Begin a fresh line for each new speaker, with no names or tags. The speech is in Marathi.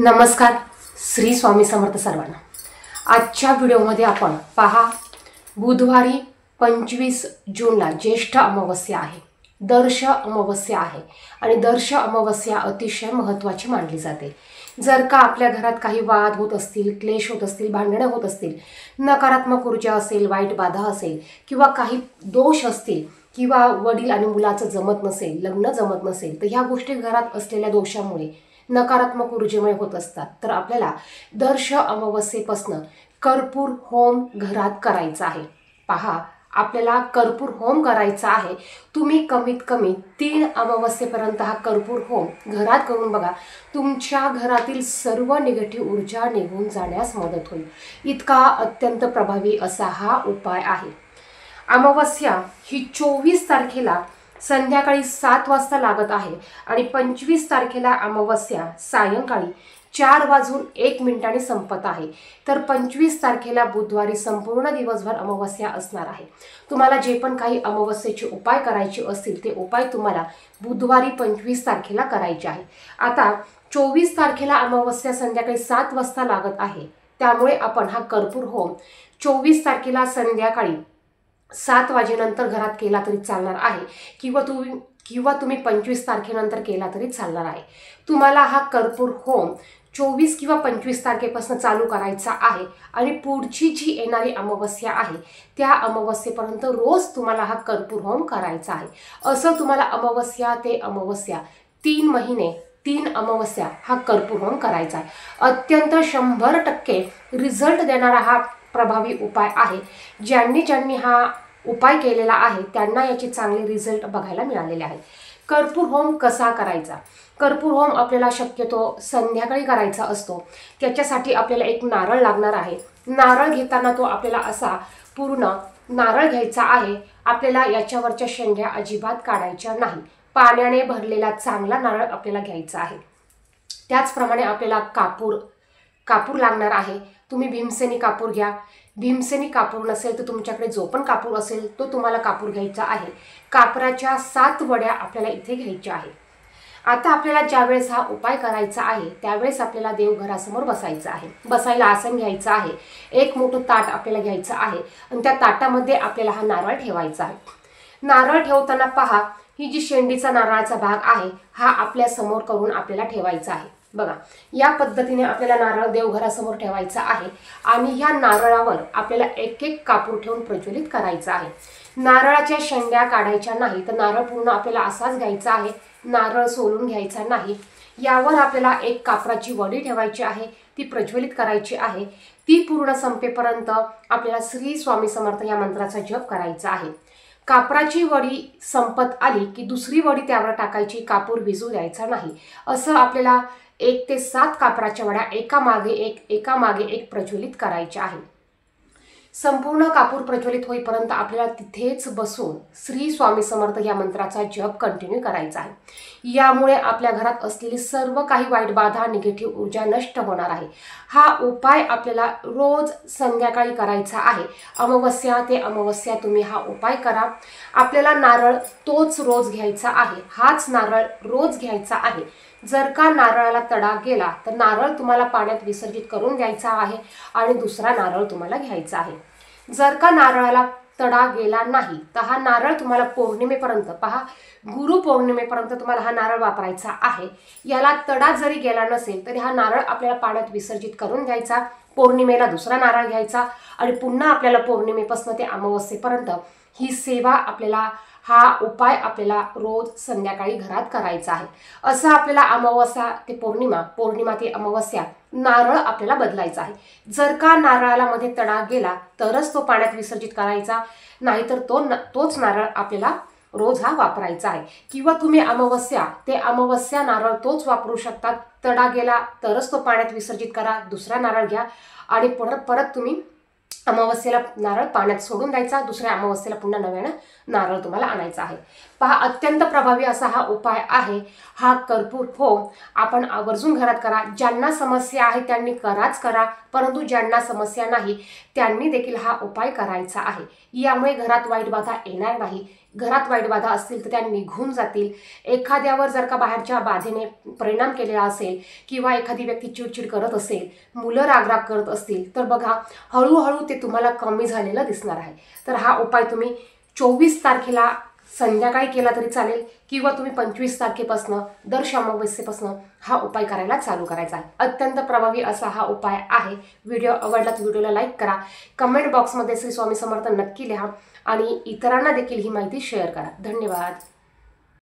नमस्कार. श्री स्वामी समर्थ सर्वांना. आजच्या व्हिडिओमध्ये आपण पहा, बुधवारी 25 जूनला ज्येष्ठ अमावस्या आहे. दर्श अमावस्या आहे आणि दर्श अमावस्या अतिशय महत्त्वाची मानली जाते. जर का आपल्या घरात काही वाद होत असतील, क्लेश होत असतील, भांडणे होत असतील, नकारात्मक ऊर्जा असेल, वाईट बाधा असेल किंवा काही दोष असतील किंवा वडील आणि मुलाचं जमत नसेल, लग्न जमत नसेल, तर ह्या गोष्टी घरात असलेल्या दोषामुळे नकारात्मक ऊर्जेमुळे होत असतात. तर आपल्याला दर्श अमावस्येपासून कर्पूर होम घरात करायचा आहे. पहा, आपल्याला कर्पूर होम करायचा आहे. तुम्ही कमीत कमी 3 अमावस्येपर्यंत हा कर्पूर होम घरात करून बघा. तुमच्या घरातील सर्व निगेटिव्ह ऊर्जा निघून जाण्यास मदत होईल. इतका अत्यंत प्रभावी असा हा उपाय आहे. अमावस्या ही 24 तारखेला संध्याकाळी 7 वाजता लागत आहे आणि 25 तारखेला अमावस्या सायंकाळी 4:01 संपत आहे. तर 25 तारखेला बुधवारी संपूर्ण दिवसभर अमावस्या असणार आहे. तुम्हाला जे पण काही अमावस्येचे उपाय करायचे असतील ते उपाय तुम्हाला बुधवारी 25 तारखेला करायचे आहे. आता 24 तारखेला अमावस्या संध्याकाळी 7 वाजता लागत आहे. त्यामुळे आपण हा कर्पूर होम 24 तारखेला संध्याकाळी 7 वाजेनंतर घरात केला तरी चालणार आहे किंवा तुम्ही 25 तारखेनंतर केला तरी चालणार आहे. तुम्हाला हा कर्पूर होम 24 किंवा 25 तारखेपासून चालू करायचा आहे आणि पुढची जी येणारी अमावस्या आहे त्या अमावस्येपर्यंत रोज तुम्हाला हा कर्पूर होम करायचा आहे. असं तुम्हाला अमावस्या ते अमावस्या 3 महिने 3 अमावस्या हा कर्पूर होम करायचा आहे. अत्यंत 100% रिझल्ट देणारा हा प्रभावी उपाय आहे. ज्यांनी हा उपाय केलेला आहे त्यांना याचे चांगले रिझल्ट बघायला मिळालेले आहेत. कर्पूर होम कसा करायचा? कर्पूर होम आपल्याला शक्यतो संध्याकाळी करायचा असतो. त्याच्यासाठी आपल्याला एक नारळ लागणार आहे. नारळ घेताना तो आपल्याला असा पूर्ण नारळ घ्यायचा आहे. आपल्याला याच्यावरच्या शेंड्या अजिबात काढायच्या नाही. पाण्याने भरलेला चांगला नारळ आपल्याला घ्यायचा आहे. त्याचप्रमाणे आपल्याला कापूर लागणार आहे. तुम्ही भीमसेनी कापूर घ्या. भीमसेनी कापूर नसेल तर तुमच्याकडे जो पण कापूर असेल तो तुम्हाला कापूर घ्यायचा आहे. कापराच्या 7 वड्या आपल्याला इथे घ्यायच्या आहे. आता आपल्याला ज्यावेळेस हा उपाय करायचा आहे त्यावेळेस आपल्याला देवघरासमोर बसायचं आहे. बसायला आसन घ्यायचं आहे. एक मोठं ताट आपल्याला घ्यायचं आहे आणि त्या ताटामध्ये आपल्याला हा नारळ ठेवायचा आहे. नारळ ठेवताना पहा, ही जी शेंडीचा नारळाचा भाग आहे हा आपल्या समोर करून आपल्याला ठेवायचा आहे. बघा, या पद्धतीने आपल्याला नारळ देवघरासमोर ठेवायचा आहे आणि ह्या नारळावर आपल्याला एक एक कापूर ठेवून प्रज्वलित करायचा आहे. नारळाच्या शेंड्या काढायच्या नाही, तर नारळ पूर्ण आपल्याला असाच घ्यायचा आहे. नारळ सोलून घ्यायचा नाही. यावर आपल्याला एक कापराची वडी ठेवायची आहे, ती प्रज्वलित करायची आहे. ती पूर्ण संपेपर्यंत आपल्याला श्री स्वामी समर्थ या मंत्राचा जप करायचा आहे. कापराची वडी संपत आली की दुसरी वडी त्यावर टाकायची, कापूर विझू द्यायचा नाही. असं आपल्याला 1 ते 7 कापराच्या वड्या एकामागे एक प्रज्वलित करायच्या आहे. संपूर्ण कापूर प्रज्वलित होईपर्यंत आपल्याला तिथेच बसून श्री स्वामी समर्थ या मंत्राचा जप कंटिन्यू करायचा आहे. यामुळे आपल्या घरात असलेली सर्व काही वाईट बाधा, निगेटिव्ह ऊर्जा नष्ट होणार आहे. हा उपाय आपल्याला रोज संध्याकाळी करायचा आहे. अमावस्या ते अमावस्या तुम्ही हा उपाय करा. आपल्याला नारळ तोच रोज घ्यायचा आहे. हाच नारळ रोज घ्यायचा आहे. जर का नारळाला तडा गेला तर नारळ तुम्हाला पाण्यात विसर्जित करून द्यायचा आहे आणि दुसरा नारळ तुम्हाला घ्यायचा आहे. जर का नारळाला तडा गेला नाही तर हा नारळ तुम्हाला पौर्णिमेपर्यंत, पहा, गुरुपौर्णिमेपर्यंत तुम्हाला हा नारळ वापरायचा आहे. याला तडा जरी गेला नसेल तरी हा नारळ आपल्याला पाण्यात विसर्जित करून द्यायचा. पौर्णिमेला दुसरा नारळ घ्यायचा आणि पुन्हा आपल्याला पौर्णिमेपासून ते अमावस्येपर्यंत ही सेवा आपल्याला, हा उपाय आपल्याला रोज संध्याकाळी घरात करायचा आहे. असं आपल्याला अमावस्या ते पौर्णिमा ते अमावस्या नारळ आपल्याला बदलायचा आहे. जर का नारळाला मध्ये तडा गेला तरच तो पाण्यात विसर्जित करायचा, नाहीतर तोच नारळ आपल्याला रोज हा वापरायचा आहे. किंवा तुम्ही अमावस्या ते अमावस्या नारळ तोच वापरू शकतात. तडा गेला तरच तो पाण्यात विसर्जित करा, दुसरा नारळ घ्या आणि परत तुम्ही अमावस्येला नारळ पाण्यात सोडून द्यायचा. दुसऱ्या अमावस्येला पुन्हा नव्यानं नारळ तुम्हाला आणायचा आहे. पहा, अत्यंत प्रभावी असा हा उपाय आहे. हा कर्पूर होम आपण आवर्जून घरात करा. ज्यांना समस्या आहे त्यांनी करा, परंतु ज्यांना समस्या नाही त्यांनी देखील हा उपाय करायचा आहे. यामुळे घरात वाईट बाधा येणार नाही. घरात वाईट बाधा असतील तर त्या निघून जातील. एखाद्यावर जर का बाहेरच्या बाधेने परिणाम केलेला असेल किंवा एखादी व्यक्ती चिडचिड करत असेल, मुलं रागराग करत असतील, तर बघा हळूहळू ते तुम्हाला कमी झालेलं दिसणार आहे. तर हा उपाय तुम्ही 24 तारखेला संध्याकाळी केला तरी चालेल किंवा तुम्ही 25 तारखेपासून दर अमावस्येपासून हा उपाय करायला चालू करायचा आहे. अत्यंत प्रभावी असा हा उपाय आहे. व्हिडिओ आवडला तर व्हिडिओला लाईक करा, कमेंट बॉक्समध्ये श्री स्वामी समर्थ नक्की लिहा आणि इतरांना देखील ही माहिती शेअर करा. धन्यवाद.